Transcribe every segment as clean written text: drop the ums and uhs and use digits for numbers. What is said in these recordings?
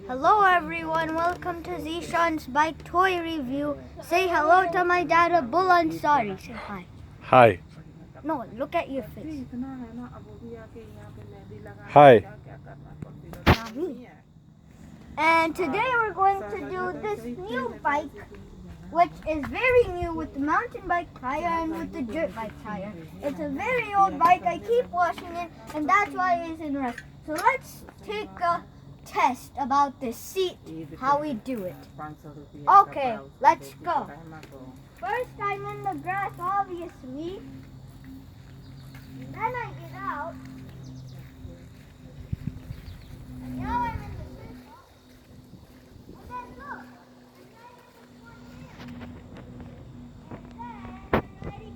Hello everyone, welcome to Zeeshan's bike toy review. Say hello to my dad, Abul Ansari. Say hi. Hi. No, look at your face. Hi. And today we're going to do this new bike, which is very new with the mountain bike tire and with the dirt bike tire. It's a very old bike. I keep washing it, and that's why it's in rust. So let's take a test about the seat, how we do it. Okay, let's go. First, I'm in the grass, obviously. And then I get out. And now I'm in the circle. And then look. I'm ready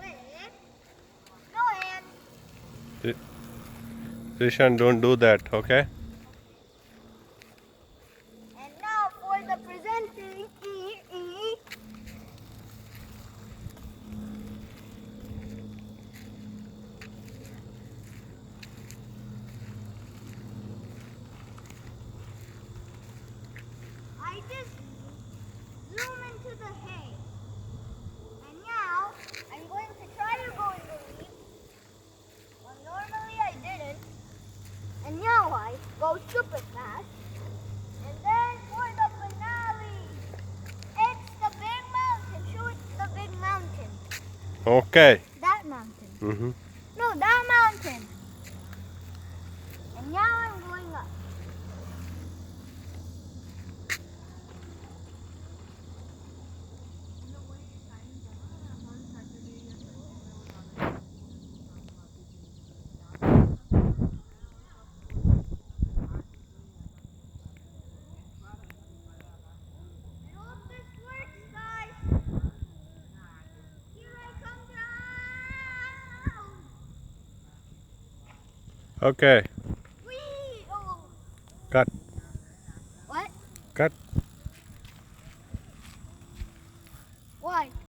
with no hand. Zeeshan, don't do that, okay? And now for the presenting. I just zoom into the hay. And now I'm going to try to go in the lead. Well, normally I didn't. And now I go super fast. And then for the finale, it's the big mountain. Shoot the big mountain. Okay. That mountain. Mm-hmm. No, that mountain. And now I'm going up. I hope this works, guys. Here I come down. Okay. Whee! Oh. Cut. What? Cut.